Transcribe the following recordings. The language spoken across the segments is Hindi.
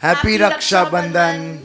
Happy Rakshabandhan.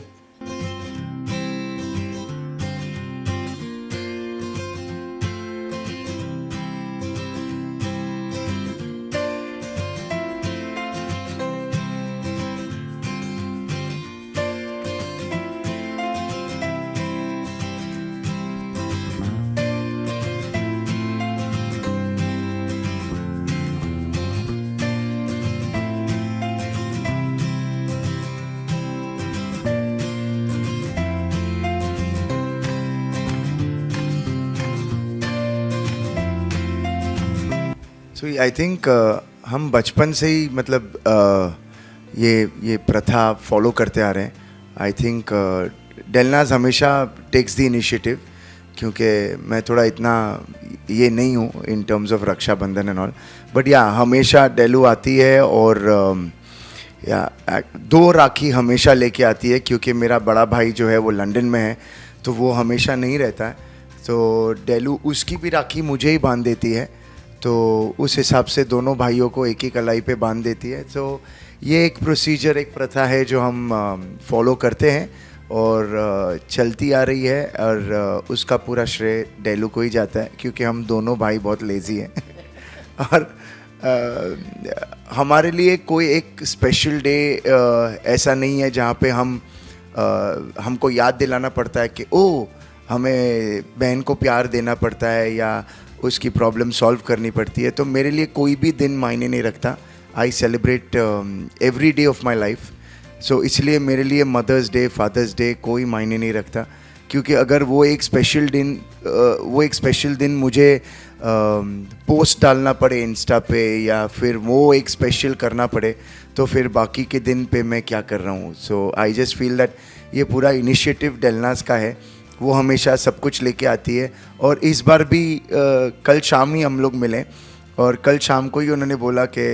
So I think हम बचपन से ही मतलब ये प्रथा फॉलो करते आ रहे हैं। आई थिंक डेलनाज हमेशा टेक्स द इनिशिएटिव, क्योंकि मैं थोड़ा इतना ये नहीं हूँ in terms of Rakshabandhan and all, but yeah हमेशा डेलू आती है और या 2 राखी हमेशा लेके आती है, क्योंकि मेरा बड़ा भाई जो है वो लंदन में है, तो वो हमेशा नहीं रहता है, तो डेलू उसकी भी राखी मुझे ही बांध देती है, तो उस हिसाब से दोनों भाइयों को एक ही कलाई पे बांध देती है। तो ये एक प्रोसीजर, एक प्रथा है जो हम फॉलो करते हैं और चलती आ रही है, और उसका पूरा श्रेय डेलू को ही जाता है, क्योंकि हम दोनों भाई बहुत लेज़ी हैं और हमारे लिए कोई एक स्पेशल डे ऐसा नहीं है जहाँ पे हमको याद दिलाना पड़ता है कि ओ हमें बहन को प्यार देना पड़ता है या उसकी प्रॉब्लम सॉल्व करनी पड़ती है। तो मेरे लिए कोई भी दिन मायने नहीं रखता। I celebrate every day of my life. So इसलिए मेरे लिए मदर्स डे, फादर्स डे कोई मायने नहीं रखता, क्योंकि अगर वो एक स्पेशल दिन मुझे पोस्ट डालना पड़े इंस्टा पे या फिर वो एक स्पेशल करना पड़े, तो फिर बाकी के दिन पे मैं क्या कर रहा हूँ। सो आई जस्ट फील दैट ये पूरा इनिशिएटिव डेलनाज का है, वो हमेशा सब कुछ लेके आती है। और इस बार भी कल शाम ही हम लोग मिले, और कल शाम को ही उन्होंने बोला कि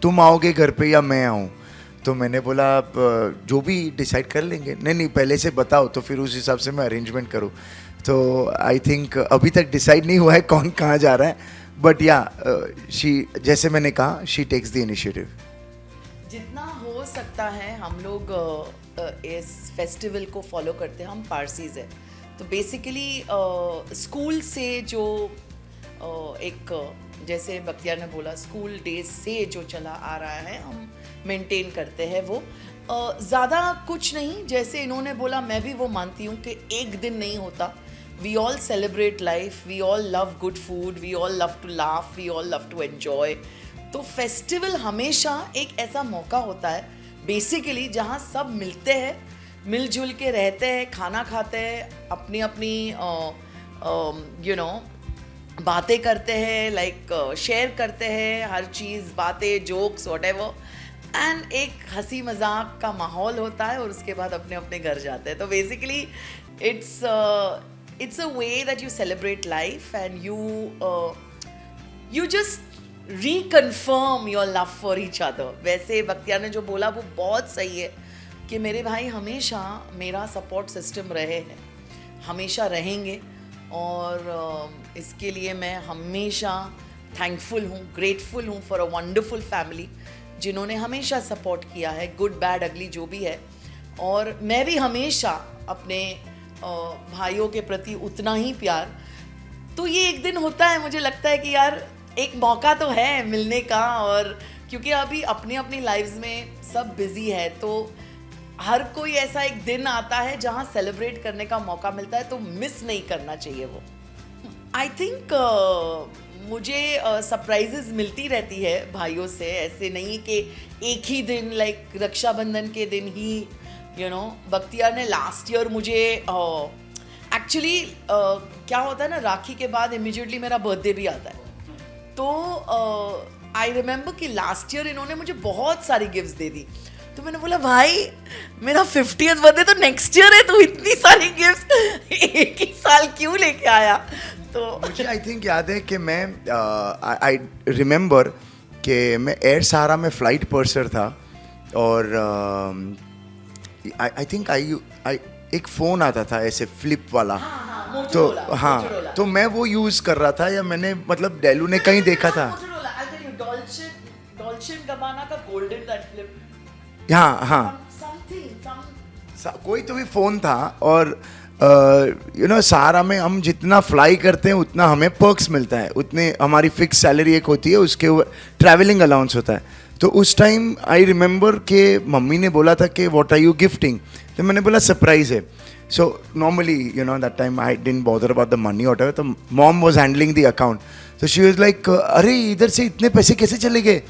तुम आओगे घर पे या मैं आऊँ, तो मैंने बोला आप जो भी डिसाइड कर लेंगे। नहीं पहले से बताओ, तो फिर उस हिसाब से मैं अरेंजमेंट करूँ। तो आई थिंक अभी तक डिसाइड नहीं हुआ है कौन कहाँ जा रहा है, बट या शी, जैसे मैंने कहा, शी टेक्स द इनिशिएटिव। जितना हो सकता है हम लोग इस फेस्टिवल को फॉलो करते हैं। हम पारसीज हैं, तो बेसिकली स्कूल से जो एक, जैसे बख्तियार ने बोला, स्कूल डेज से जो चला आ रहा है हम मेंटेन करते हैं। वो ज़्यादा कुछ नहीं, जैसे इन्होंने बोला मैं भी वो मानती हूँ कि एक दिन नहीं होता। We all celebrate life, we all love good food, we all love to laugh, we all love to enjoy. तो फेस्टिवल हमेशा एक ऐसा मौका होता है बेसिकली जहाँ सब मिलते हैं, मिलजुल के रहते हैं, खाना खाते हैं, अपनी अपनी यू नो बातें करते हैं, लाइक शेयर करते हैं हर चीज़, बातें, जोक्स, व्हाटएवर, एंड एक हंसी मजाक का माहौल होता है, और उसके बाद अपने अपने घर जाते हैं। तो basically it's a way that you celebrate life and you just reconfirm your love for each other। वैसे बख्तियार ने जो बोला वो बहुत सही है कि मेरे भाई हमेशा मेरा सपोर्ट सिस्टम रहे हैं, हमेशा रहेंगे, और इसके लिए मैं हमेशा थैंकफुल हूँ, ग्रेटफुल हूँ फॉर अ वंडरफुल फैमिली जिन्होंने हमेशा सपोर्ट किया है, गुड बैड अगली जो भी है। और मैं भी हमेशा अपने भाइयों के प्रति उतना ही प्यार। तो ये एक दिन होता है, मुझे लगता है कि यार एक मौका तो है मिलने का, और क्योंकि अभी अपनी अपनी लाइफ्स में सब बिजी है, तो हर कोई ऐसा एक दिन आता है जहाँ सेलिब्रेट करने का मौका मिलता है, तो मिस नहीं करना चाहिए वो। आई थिंक मुझे सरप्राइजेस मिलती रहती है भाइयों से, ऐसे नहीं कि एक ही दिन, लाइक रक्षाबंधन के दिन ही बख्तियार ने लास्ट ईयर मुझे एक्चुअली क्या होता है ना, राखी के बाद इमीडिएटली मेरा बर्थडे भी आता है, तो आई रिमेंबर कि लास्ट ईयर इन्होंने मुझे बहुत सारी गिफ्ट्स दे दी। तो मैंने बोला भाई मेरा 50th बर्थडे तो नेक्स्ट ईयर है, तो इतनी सारी गिफ्ट्स एक ही साल क्यों लेके आया। तो मुझे आई थिंक याद है कि मैं आई रिमेंबर कि मैं एयर सहारा में फ़्लाइट पर्सर था, और आई थिंक एक फ़ोन आता था ऐसे फ्लिप वाला, तो हाँ, तो मैं वो यूज़ कर रहा था, या मैंने मतलब डेलू ने कहीं देखा था। डॉल्चे एंड गब्बाना का गोल्डन दैट फ्लिप, हाँ कोई तो भी फ़ोन था और यू नो सहारा में हम जितना फ्लाई करते हैं उतना हमें पर्क्स मिलता है, उतने हमारी फिक्स सैलरी एक होती है, उसके ट्रैवलिंग अलाउंस होता है. तो उस टाइम आई रिमेंबर कि मम्मी ने बोला था कि व्हाट आर यू गिफ्टिंग, तो मैंने बोला सरप्राइज है. So normally you know that time I didn't bother about the money whatever. तो mom was handling the account, तो शी वाज लाइक अरे इधर से इतने पैसे कैसे चले गए.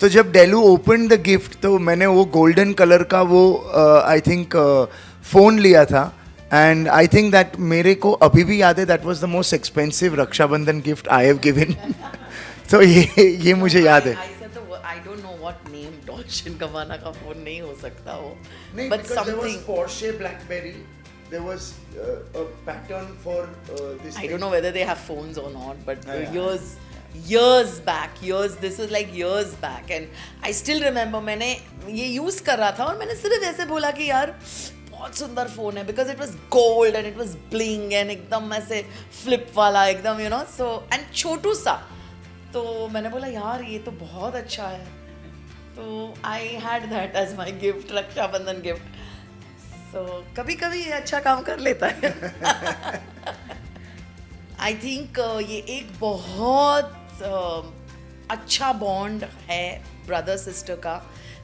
तो जब डेलू ओपन द गिफ्ट तो मैंने वो गोल्डन कलर का वो आई थिंक फ़ोन लिया था. एंड आई थिंक दैट मेरे को अभी भी याद है, that was the most expensive Rakshabandhan gift I have given. तो ये मुझे याद है. I don't know what name, Dolce and Gabbana का फोन नहीं हो सकता वो, नहीं, but because there was something. Porsche BlackBerry, there was a pattern for this I thing. don't know whether they have phones or not, but Yeah. years back, this was like years back, and I still remember मैंने ये यूज कर रहा था और मैंने सिर्फ ऐसे बोला कि यार बहुत सुंदर फोन है, because it was gold and it was bling and एकदम ऐसे फ्लिप वाला एकदम यू नो, सो एंड छोटू सा. तो मैंने बोला यार ये तो बहुत अच्छा है, तो I had that as my gift, Rakshabandhan gift. So कभी कभी ये अच्छा काम कर लेता है. आई थिंक ये एक बहुत अच्छा बॉन्ड है ब्रदर सिस्टर का.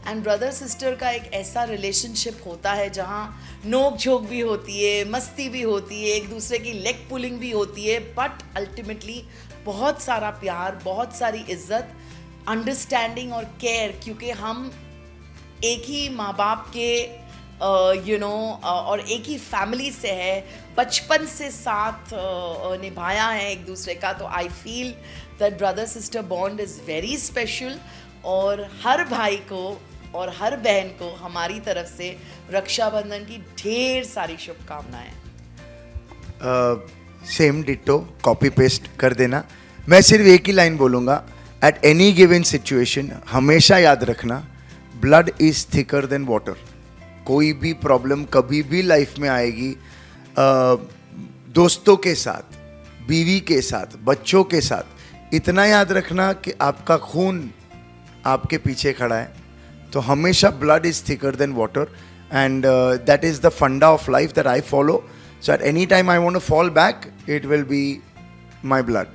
एंड ब्रदर सिस्टर का एक ऐसा रिलेशनशिप होता है जहाँ नोक झोंक भी होती है, मस्ती भी होती है, एक दूसरे की लेग पुलिंग भी होती है, बट अल्टीमेटली बहुत सारा प्यार, बहुत सारी इज्जत, अंडरस्टैंडिंग और केयर, क्योंकि हम एक ही माँ बाप के यू नो और एक ही फैमिली से है, बचपन से साथ निभाया है एक दूसरे का. तो I feel that brother sister bond is very special. और हर भाई को और हर बहन को हमारी तरफ से रक्षाबंधन की ढेर सारी शुभकामनाएं. सेम डिट्टो कॉपी पेस्ट कर देना. मैं सिर्फ एक ही लाइन बोलूँगा, एट एनी गिवन सिचुएशन हमेशा याद रखना, blood is thicker than water. कोई भी प्रॉब्लम कभी भी लाइफ में आएगी, दोस्तों के साथ, बीवी के साथ, बच्चों के साथ, इतना याद रखना कि आपका खून आपके पीछे खड़ा है. तो हमेशा blood is thicker than water, and that is the funda of life that I follow. So at any time I want to fall back, it will be my blood.